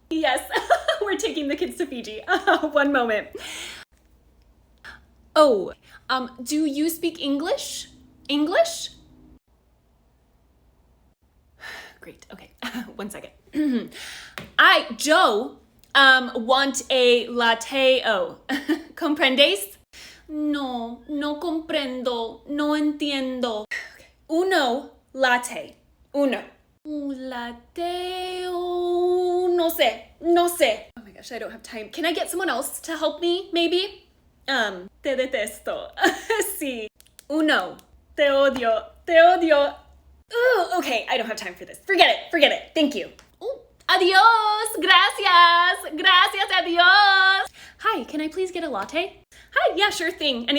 Yes, we're taking the kids to Fiji. One moment. Oh, do you speak English? English? Great, okay. One second. Joe, want a latte. ¿Comprendes? No, no comprendo. No entiendo. Okay. Uno latte. Uno. Latte. No sé. No sé. Oh my gosh, I don't have time. Can I get someone else to help me, maybe? Te detesto. Sí. Uno. Te odio. Te odio. Ooh, okay, I don't have time for this. Forget it. Thank you. Ooh, adios. Gracias. Gracias, adios. Hi, can I please get a latte? Hi, yeah, sure thing.